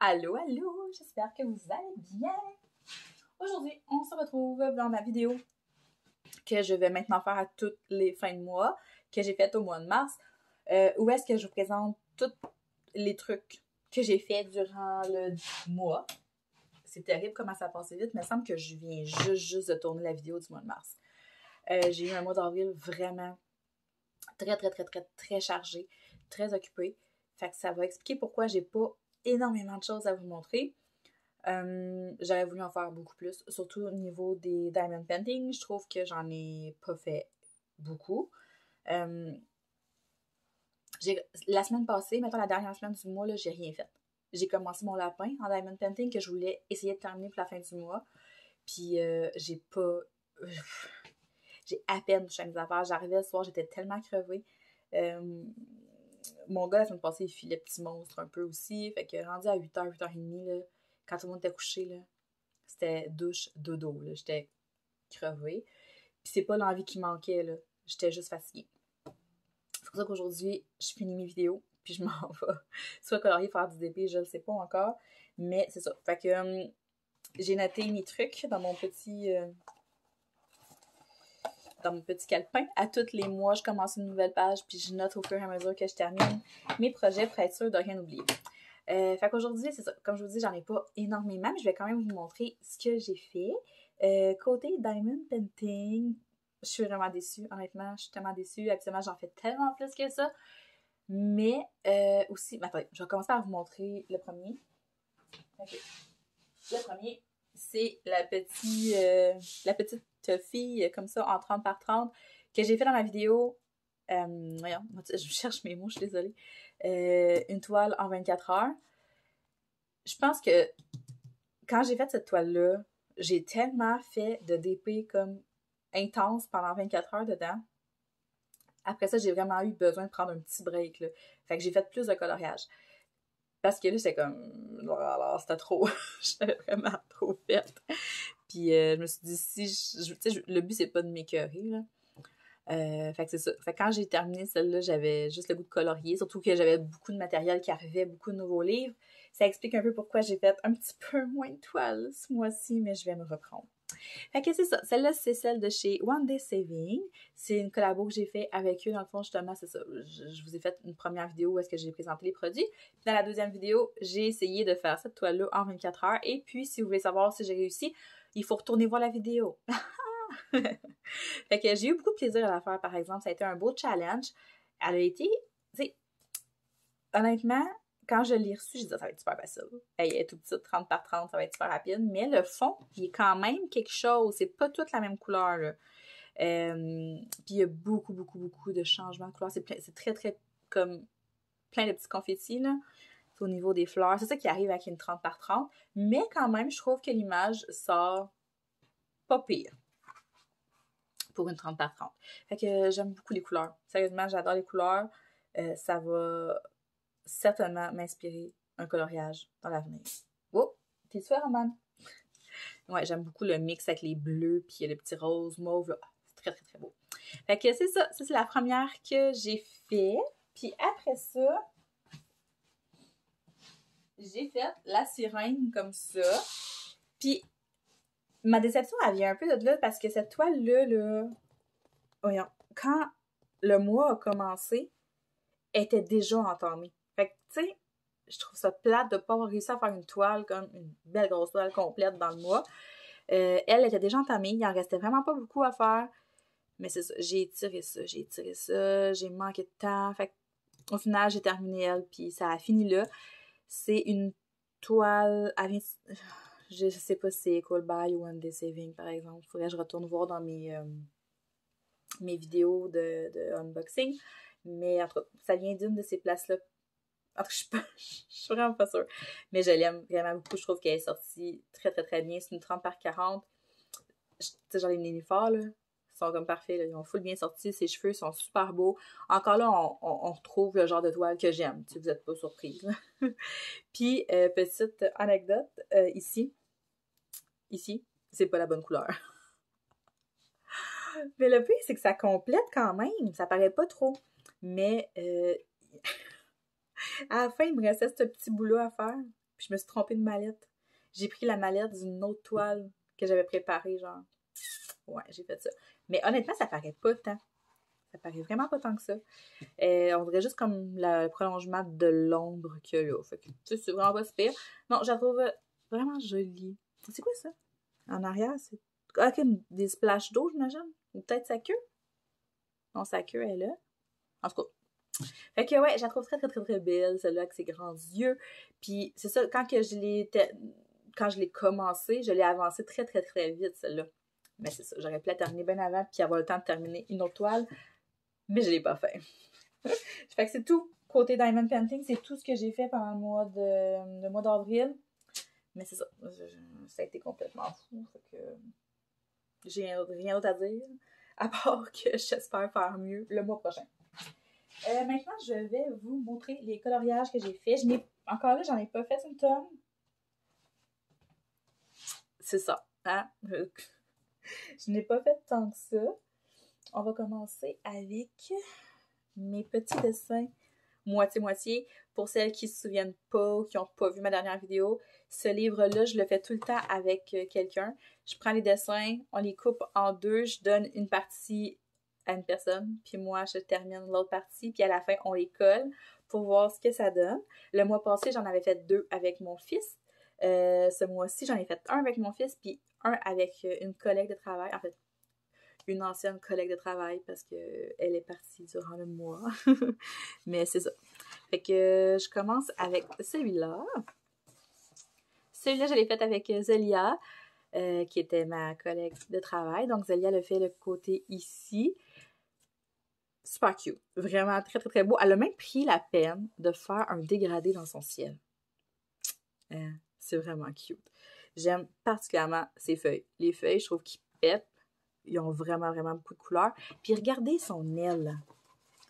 Allô, allô, j'espère que vous allez bien. Aujourd'hui, on se retrouve dans ma vidéo que je vais maintenant faire à toutes les fins de mois, que j'ai faites au mois de mars, où est-ce que je vous présente tous les trucs que j'ai fait durant le mois. C'est terrible comment ça a passé vite, mais il me semble que je viens juste de tourner la vidéo du mois de mars. J'ai eu un mois d'avril vraiment très chargé, très occupé. Fait que ça va expliquer pourquoi j'ai pas énormément de choses à vous montrer. J'aurais voulu en faire beaucoup plus, surtout au niveau des diamond painting. Je trouve que j'en ai pas fait beaucoup. La semaine passée, mettons la dernière semaine du mois, là, j'ai rien fait. J'ai commencé mon lapin en diamond painting que je voulais essayer de terminer pour la fin du mois. Puis j'ai pas... j'ai à peine touché à mes affaires. J'arrivais le soir, j'étais tellement crevée. Mon gars, la semaine passée, il filait petit monstre un peu aussi. Fait que rendu à 8h, 8h30, là, quand tout le monde était couché, là, c'était douche, dodo. J'étais crevée. Puis c'est pas l'envie qui manquait, là. J'étais juste fatiguée. C'est pour ça qu'aujourd'hui, je finis mes vidéos, puis je m'en vais. Soit colorier, faire du DP, je le sais pas encore. Mais c'est ça. Fait que j'ai noté mes trucs dans mon petit calepin. À tous les mois, je commence une nouvelle page, puis je note au fur et à mesure que je termine mes projets pour être sûre de rien oublier. Fait qu'aujourd'hui, c'est ça. Comme je vous dis, j'en ai pas énormément, mais je vais quand même vous montrer ce que j'ai fait. Côté Diamond Painting, je suis vraiment déçue. Honnêtement, je suis tellement déçue. Habituellement, j'en fais tellement plus que ça. Mais aussi, attendez, je vais commencer par vous montrer le premier. Okay. Le premier, c'est la petite fille comme ça en 30 par 30 que j'ai fait dans ma vidéo. Voyons, je cherche mes mots, je suis désolée. Une toile en 24 heures. Je pense que quand j'ai fait cette toile-là, j'ai tellement fait de DP comme intense pendant 24 heures dedans. Après ça, j'ai vraiment eu besoin de prendre un petit break, là. Fait que j'ai fait plus de coloriage. Parce que là, c'était comme... Alors, c'était trop... J'avais vraiment trop fait. Puis je me suis dit, si le but, c'est pas de m'écœurer, là. Fait que c'est ça. Fait que quand j'ai terminé celle-là, j'avais juste le goût de colorier, surtout que j'avais beaucoup de matériel qui arrivait, beaucoup de nouveaux livres. Ça explique un peu pourquoi j'ai fait un petit peu moins de toiles ce mois-ci, mais je vais me reprendre. Fait que c'est ça. Celle-là, c'est celle de chez One Day Saving. C'est une collabo que j'ai fait avec eux. Dans le fond, justement, c'est ça. Je vous ai fait une première vidéo où est-ce que j'ai présenté les produits. Puis dans la deuxième vidéo, j'ai essayé de faire cette toile-là en 24 heures. Et puis, si vous voulez savoir si j'ai réussi, il faut retourner voir la vidéo. Fait que j'ai eu beaucoup de plaisir à la faire, par exemple. Ça a été un beau challenge. Elle a été, tu sais, honnêtement, quand je l'ai reçue, j'ai dit, ça va être super facile. Elle est tout petite, 30 par 30, ça va être super rapide. Mais le fond, il est quand même quelque chose. C'est pas toute la même couleur, là. Puis il y a beaucoup de changements de couleur. C'est très, comme, plein de petits confettis, là. Au niveau des fleurs. C'est ça qui arrive avec une 30 par 30. Mais quand même, je trouve que l'image sort pas pire pour une 30 par 30. Fait que j'aime beaucoup les couleurs. Sérieusement, j'adore les couleurs. Ça va certainement m'inspirer un coloriage dans l'avenir. Oh! T'es sûr, Roman? Ouais, j'aime beaucoup le mix avec les bleus puis le petit rose mauve. Là. C'est très beau. Fait que c'est ça. Ça, c'est la première que j'ai fait. Puis après ça, j'ai fait la sirène comme ça. Puis ma déception, elle vient un peu de là parce que cette toile-là, là, voyons, quand le mois a commencé, elle était déjà entamée. Fait que, tu sais, je trouve ça plate de pas avoir réussi à faire une toile comme une belle grosse toile complète dans le mois. Elle était déjà entamée, il en restait vraiment pas beaucoup à faire. Mais c'est ça, j'ai étiré ça, j'ai manqué de temps. Fait au final, j'ai terminé elle, puis ça a fini là. C'est une toile... Je sais pas si c'est Equal Buy ou One Day Saving, par exemple. Faudrait que je retourne voir dans mes vidéos de unboxing. Mais en tout cas, ça vient d'une de ces places-là. En tout cas, je suis vraiment pas sûre. Mais je l'aime vraiment beaucoup. Je trouve qu'elle est sortie très bien. C'est une 30 par 40. Tu sais, genre les nénuphars, là, sont comme parfaits. Là. Ils ont full bien sorti. Ses cheveux sont super beaux. Encore là, on retrouve le genre de toile que j'aime. Si vous n'êtes pas surprise. Puis, petite anecdote, ici, c'est pas la bonne couleur. Mais le pire, c'est que ça complète quand même. Ça paraît pas trop. Mais à la fin, il me restait ce petit bout-là à faire. Puis je me suis trompée de mallette. J'ai pris la mallette d'une autre toile que j'avais préparée, genre. Ouais, j'ai fait ça. Mais honnêtement, ça paraît pas tant. Ça paraît vraiment pas tant que ça. On dirait juste comme le prolongement de l'ombre qu'il y a là. Fait que, tu sais, c'est vraiment pas super. Non, je la trouve vraiment jolie. C'est quoi ça? En arrière, c'est... Ok, des splashes d'eau, j'imagine? Ou peut-être sa queue? Non, sa queue, elle est là. En tout cas. Fait que, ouais, je la trouve très, très, très, très belle, celle-là, avec ses grands yeux. Puis, c'est ça, quand je l'ai commencé, je l'ai avancé très, très, très vite, celle-là. Mais c'est ça, j'aurais pu la terminer bien avant, puis avoir le temps de terminer une autre toile. Mais je l'ai pas fait. Fait que c'est tout. Côté Diamond Painting, c'est tout ce que j'ai fait pendant le mois d'avril. Mais c'est ça. Ça a été complètement fou. Fait que j'ai rien d'autre à dire. À part que j'espère faire mieux le mois prochain. Maintenant, je vais vous montrer les coloriages que j'ai faits. Encore là, j'en ai pas fait une tonne. C'est ça. Hein? Je n'ai pas fait tant que ça. On va commencer avec mes petits dessins moitié-moitié. Pour celles qui ne se souviennent pas ou qui n'ont pas vu ma dernière vidéo, ce livre-là, je le fais tout le temps avec quelqu'un. Je prends les dessins, on les coupe en deux, je donne une partie à une personne, puis moi, je termine l'autre partie, puis à la fin, on les colle pour voir ce que ça donne. Le mois passé, j'en avais fait 2 avec mon fils. Ce mois-ci, j'en ai fait un avec mon fils, puis un avec une collègue de travail. En fait, une ancienne collègue de travail parce qu'elle est partie durant le mois. Mais c'est ça. Fait que je commence avec celui-là. Celui-là, je l'ai fait avec Zelia, qui était ma collègue de travail. Donc, Zelia le fait le côté ici. Super cute. Vraiment très, très, très beau. Elle a même pris la peine de faire un dégradé dans son ciel. C'est vraiment cute. J'aime particulièrement ses feuilles. Les feuilles, je trouve qu'ils pètent. Ils ont vraiment, vraiment beaucoup de couleurs. Puis regardez son aile.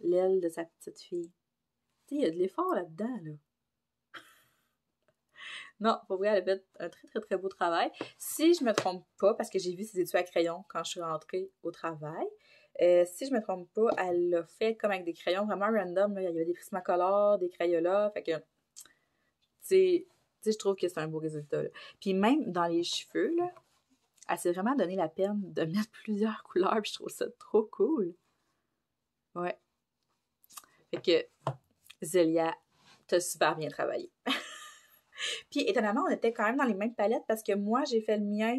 L'aile de sa petite fille. Tu sais, il y a de l'effort là-dedans, là. Non, pour vrai, elle a fait un très, très, très beau travail. Si je me trompe pas, parce que j'ai vu ses études à crayon quand je suis rentrée au travail, si je me trompe pas, elle l'a fait comme avec des crayons vraiment random. Là. Il y avait des Prismacolor, des Crayola. Fait que, tu sais, je trouve que c'est un beau résultat. Là. Puis même dans les cheveux, là, elle s'est vraiment donné la peine de mettre plusieurs couleurs. Puis je trouve ça trop cool. Ouais. Fait que, Zelia, t'as super bien travaillé. Puis, étonnamment, on était quand même dans les mêmes palettes parce que moi, j'ai fait le mien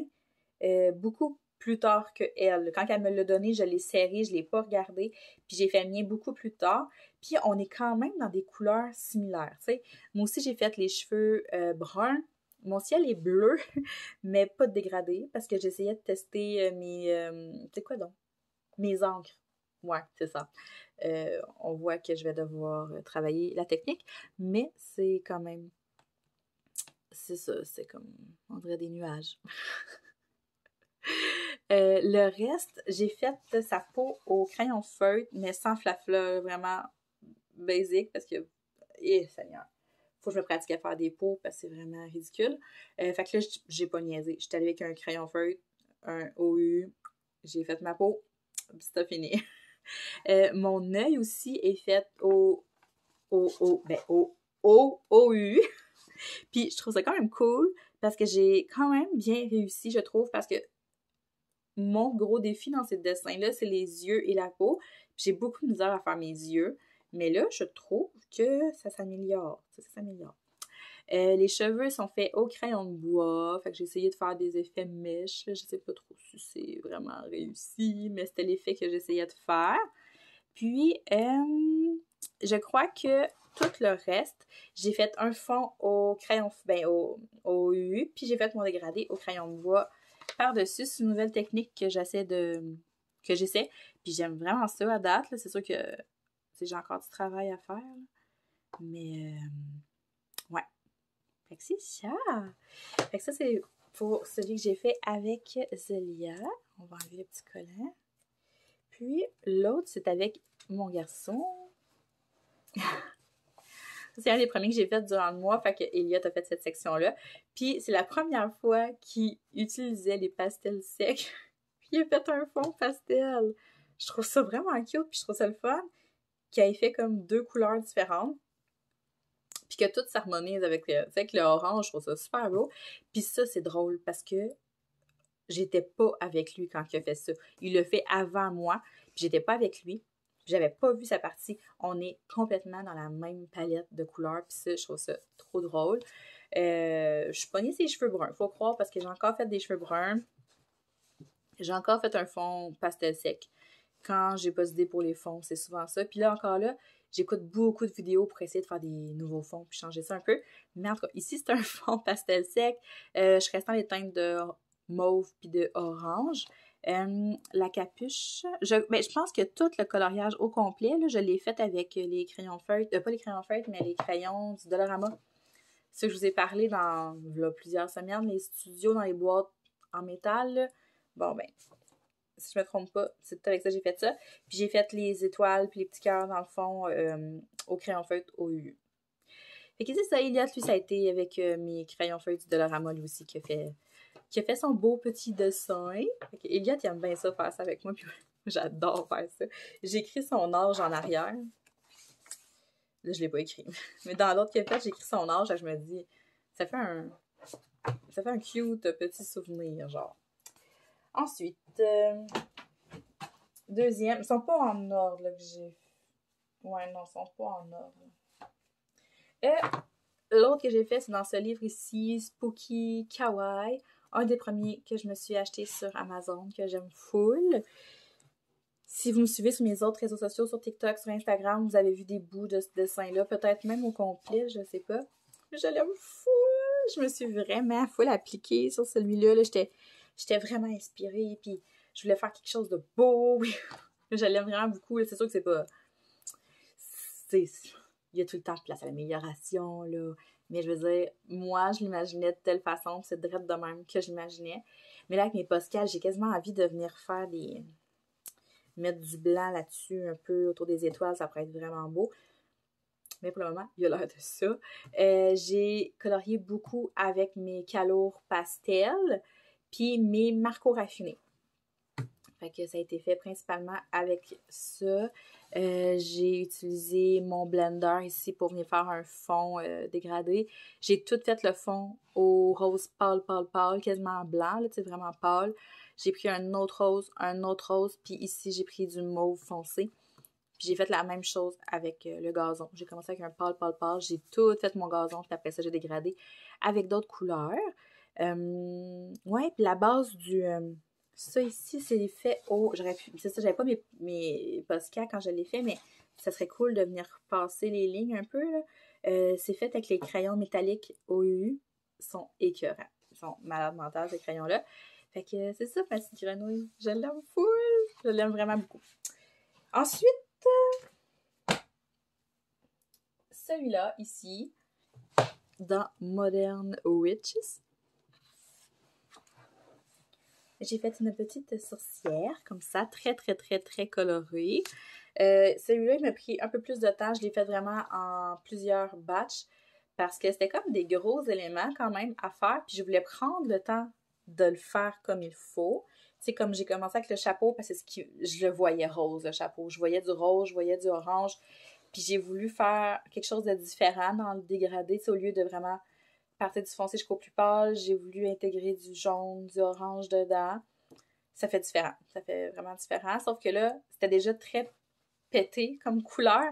beaucoup plus tard que elle. Quand elle me l'a donné, je l'ai serré, je ne l'ai pas regardé. Puis, j'ai fait le mien beaucoup plus tard. Puis, on est quand même dans des couleurs similaires. T'sais. Moi aussi, j'ai fait les cheveux bruns. Mon ciel est bleu, mais pas de dégradé parce que j'essayais de tester c'est quoi donc? Mes encres. Ouais, c'est ça. On voit que je vais devoir travailler la technique, mais c'est quand même... C'est ça, c'est comme, on dirait des nuages. Le reste, j'ai fait sa peau au crayon feutre, mais sans flafla, vraiment basic, parce que, Seigneur, faut que je me pratique à faire des peaux, parce que c'est vraiment ridicule. Fait que là, j'ai pas niaisé. J'étais allée avec un crayon feutre, un OU, j'ai fait ma peau, c'est fini. Mon œil aussi est fait au OU. Puis je trouve ça quand même cool parce que j'ai quand même bien réussi, je trouve, parce que mon gros défi dans ces dessins-là, c'est les yeux et la peau. J'ai beaucoup de misère à faire mes yeux, mais là, je trouve que ça s'améliore. Ça s'améliore. Les cheveux sont faits au crayon de bois, fait que j'ai essayé de faire des effets mèches. Je sais pas trop si c'est vraiment réussi, mais c'était l'effet que j'essayais de faire. Puis, je crois que tout le reste, j'ai fait un fond au crayon, au UU, puis j'ai fait mon dégradé au crayon de bois par-dessus. C'est une nouvelle technique que j'essaie, puis j'aime vraiment ça à date. C'est sûr que j'ai encore du travail à faire, là. Mais ouais. Fait que c'est ça. Fait que ça, c'est pour celui que j'ai fait avec Zelia. On va enlever le petit collant. Puis l'autre, c'est avec mon garçon. C'est un des premiers que j'ai fait durant le mois, fait que Elliot a fait cette section-là. Puis c'est la première fois qu'il utilisait les pastels secs. Puis il a fait un fond pastel. Je trouve ça vraiment cute, puis je trouve ça le fun qu'il ait fait comme 2 couleurs différentes. Puis que tout s'harmonise avec le orange, je trouve ça super beau. Puis ça, c'est drôle parce que j'étais pas avec lui quand il a fait ça. Il l'a fait avant moi, puis j'étais pas avec lui. J'avais pas vu sa partie. On est complètement dans la même palette de couleurs, puis ça, je trouve ça trop drôle. Je suis pognée ses cheveux bruns, faut croire, parce que j'ai encore fait des cheveux bruns. J'ai encore fait un fond pastel sec. Quand j'ai pas d'idée pour les fonds, c'est souvent ça. Puis là, encore là, j'écoute beaucoup de vidéos pour essayer de faire des nouveaux fonds puis changer ça un peu. Mais en tout cas, ici, c'est un fond pastel sec. Je reste dans les teintes de mauve puis de orange. La capuche, je pense que tout le coloriage au complet, là, je l'ai fait avec les crayons feutres, pas les crayons feutres, mais les crayons du Dollarama. C'est ce que je vous ai parlé dans là, plusieurs semaines, les studios dans les boîtes en métal. Là. Bon, ben, si je me trompe pas, c'est peut-être avec ça que j'ai fait ça. Puis j'ai fait les étoiles puis les petits cœurs dans le fond au crayon feutre au UU. Fait que c'est ça, Elliot, lui, ça a été avec mes crayons feutres du Dollarama, lui aussi, qui a fait son beau petit dessin. Fait que Elliot, il aime bien ça, faire ça avec moi, puis j'adore faire ça. J'ai écrit son âge en arrière. Là, je l'ai pas écrit. Mais dans l'autre qu'il a fait, j'ai écrit son âge, et je me dis, ça fait un cute petit souvenir, genre. Ensuite, deuxième, ils sont pas en ordre, là, que j'ai... Ouais, non, ils sont pas en ordre. L'autre que j'ai fait, c'est dans ce livre ici, Spooky Kawaii. Un des premiers que je me suis acheté sur Amazon, que j'aime full. Si vous me suivez sur mes autres réseaux sociaux, sur TikTok, sur Instagram, vous avez vu des bouts de ce dessin-là, peut-être même au complet, je sais pas. Je l'aime full! Je me suis vraiment full appliquée sur celui-là. Là, j'étais vraiment inspirée, puis je voulais faire quelque chose de beau. Je l'aime vraiment beaucoup. C'est sûr que c'est pas... Il y a tout le temps de place à l'amélioration, là. Mais je veux dire, moi, je l'imaginais de telle façon, c'est direct de même que je l'imaginais. Mais là, avec mes postcards, j'ai quasiment envie de venir faire mettre du blanc là-dessus, un peu autour des étoiles, ça pourrait être vraiment beau. Mais pour le moment, il y a l'air de ça. J'ai colorié beaucoup avec mes calours pastel, puis mes marcos raffinés. Fait que ça a été fait principalement avec ça. J'ai utilisé mon blender ici pour venir faire un fond dégradé. J'ai tout fait le fond au rose pâle, quasiment blanc, là, vraiment pâle. J'ai pris un autre rose, puis ici j'ai pris du mauve foncé. Puis j'ai fait la même chose avec le gazon. J'ai commencé avec un pâle. J'ai tout fait mon gazon, puis après ça j'ai dégradé avec d'autres couleurs. Ouais, puis la base du... ça ici, c'est fait au... C'est ça, j'avais pas mes postcards quand je l'ai fait, mais ça serait cool de venir passer les lignes un peu, là. C'est fait avec les crayons métalliques OU. Ils sont écœurants. Ils sont malades mentales, ces crayons-là. Fait que c'est ça, ma petite grenouille. Je l'aime full. Je l'aime vraiment beaucoup. Ensuite, celui-là, ici, dans Modern Witches. J'ai fait une petite sorcière, comme ça, très, très, très, très colorée. Celui-là, il m'a pris un peu plus de temps. Je l'ai fait vraiment en plusieurs batchs parce que c'était comme des gros éléments quand même à faire. Puis je voulais prendre le temps de le faire comme il faut. Tu sais, comme j'ai commencé avec le chapeau parce que je le voyais rose, le chapeau. Je voyais du rose, je voyais du orange. Puis j'ai voulu faire quelque chose de différent dans le dégradé. Tu sais, au lieu de vraiment partir du foncé jusqu'au plus pâle, j'ai voulu intégrer du jaune, du orange dedans. Ça fait différent. Ça fait vraiment différent. Sauf que là, c'était déjà très pété comme couleur.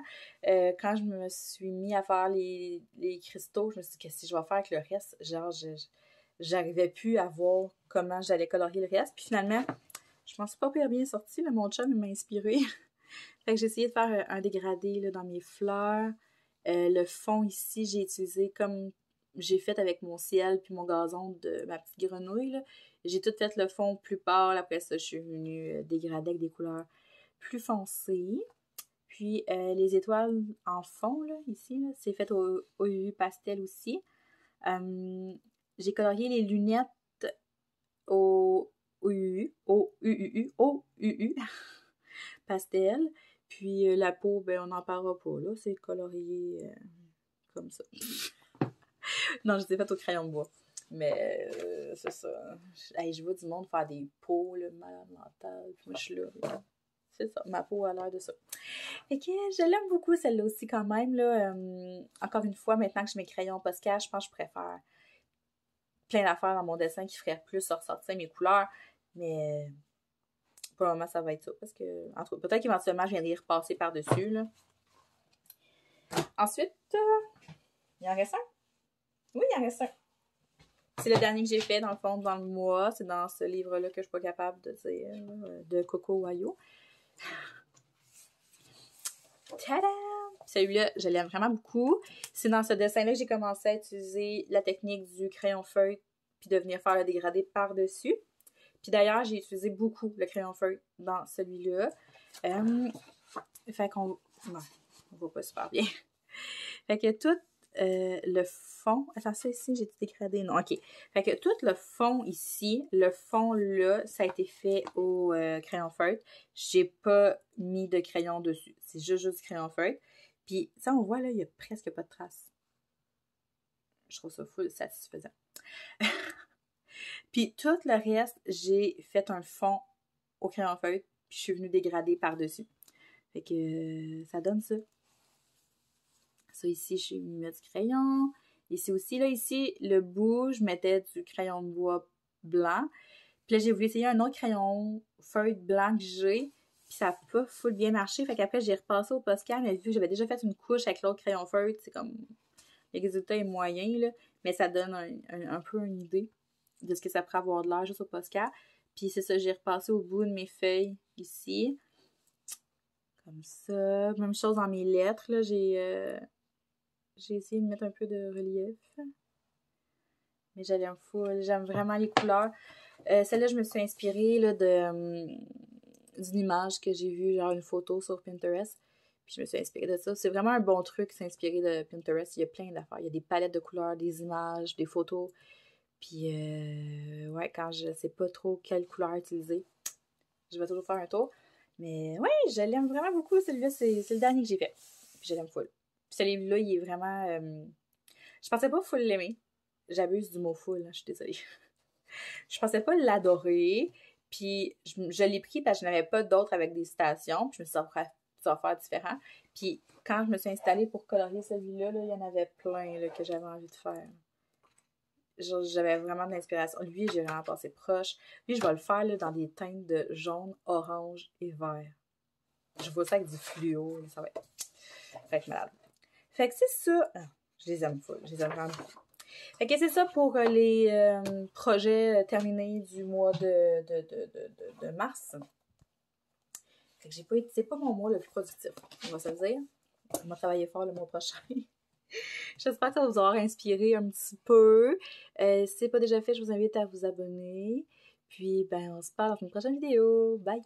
Quand je me suis mis à faire les cristaux, je me suis dit, qu'est-ce que je vais faire avec le reste? Genre, j'arrivais plus à voir comment j'allais colorier le reste. Puis finalement, je m'en suis pas bien sortie. Là, mon chum m'a inspiré. Fait que j'ai essayé de faire un dégradé là, dans mes fleurs. Le fond ici, j'ai utilisé comme j'ai fait avec mon ciel puis mon gazon de ma petite grenouille. Là. J'ai tout fait le fond plus pâle. Après ça, je suis venue dégrader avec des couleurs plus foncées. Puis les étoiles en fond, là, ici, là, c'est fait au UU pastel aussi. J'ai colorié les lunettes au UU pastel. Puis la peau, ben on n'en parlera pas, là. C'est colorié comme ça. Non, je les ai faites au crayon de bois. Mais c'est ça. Hey, je vois du monde faire des peaux, là, malade mentale. Puis moi, je suis là. c'est ça, ma peau a l'air de ça. Fait que je l'aime beaucoup celle-là aussi quand même, là. Encore une fois, maintenant que je mets crayons Posca, je pense que je préfère plein d'affaires dans mon dessin qui feraient plus ressortir mes couleurs, mais pour le moment, ça va être ça, parce que, entre autres, peut-être qu'éventuellement, je viendrai y repasser par-dessus, là. Ensuite, il en reste un? Oui, il en reste un. C'est le dernier que j'ai fait, dans le fond, dans le mois. C'est dans ce livre-là que je suis pas capable de dire, de Coco Wayo. Tada! Celui-là, je l'aime vraiment beaucoup. C'est dans ce dessin-là que j'ai commencé à utiliser la technique du crayon feuille puis de venir faire le dégradé par-dessus. Puis d'ailleurs, j'ai utilisé beaucoup le crayon feuille dans celui-là. Fait qu'on... Non, on voit pas super bien. Fait que tout le fond... Attends, ça ici, j'ai dégradé? Non, OK. Fait que tout le fond ici, le fond là, ça a été fait au crayon feuille. J'ai pas mis de crayon dessus. C'est juste du crayon feuille. Puis ça, on voit là, il y a presque pas de traces. Je trouve ça full satisfaisant. Puis tout le reste, j'ai fait un fond au crayon feuille, puis je suis venue dégrader par-dessus. Fait que ça donne ça. Ça ici, je suis venue mettre du crayon. Ici aussi, là, ici, le bout, je mettais du crayon de bois blanc. Puis là, j'ai voulu essayer un autre crayon feuille blanc que j'ai. Puis ça n'a pas full bien marché. Fait qu'après, j'ai repassé au Posca, mais vu que j'avais déjà fait une couche avec l'autre crayon feuille, c'est comme... Le résultat est moyen, là. Mais ça donne un peu une idée de ce que ça pourrait avoir de l'air juste au Posca. Puis c'est ça, j'ai repassé au bout de mes feuilles ici. Comme ça. Même chose dans mes lettres, là. J'ai essayé de mettre un peu de relief. Mais j'aime full. J'aime vraiment les couleurs. Celle-là, je me suis inspirée là, d'une image que j'ai vue, genre une photo sur Pinterest. Puis je me suis inspirée de ça. C'est vraiment un bon truc, s'inspirer de Pinterest. Il y a plein d'affaires. Il y a des palettes de couleurs, des images, des photos. Puis, ouais, quand je sais pas trop quelle couleur utiliser, je vais toujours faire un tour. Mais ouais, je l'aime vraiment beaucoup. Celui-là, c'est le dernier que j'ai fait. Puis je l'aime full. Puis ce livre-là, il est vraiment... Je pensais pas full l'aimer. J'abuse du mot full, hein, je suis désolée. Je pensais pas l'adorer. Puis je l'ai pris parce que je n'avais pas d'autres avec des citations. Puis je me suis dit, ça va faire différent. Puis quand je me suis installée pour colorier celui-là, là, il y en avait plein là, que j'avais envie de faire. J'avais vraiment de l'inspiration. Lui, j'ai vraiment passé proche. Lui, je vais le faire là, dans des teintes de jaune, orange et vert. Je vois ça avec du fluo. Là, ça va être malade. Fait que c'est ça. Ah, je les aime full. Je les aime vraiment beaucoup. Fait que c'est ça pour les projets terminés du mois de mars. Fait que c'est pas mon mois le plus productif, on va se le dire. On va travailler fort le mois prochain. J'espère que ça va vous avoir inspiré un petit peu. Si c'est pas déjà fait, je vous invite à vous abonner. Puis, ben, on se parle dans une prochaine vidéo. Bye!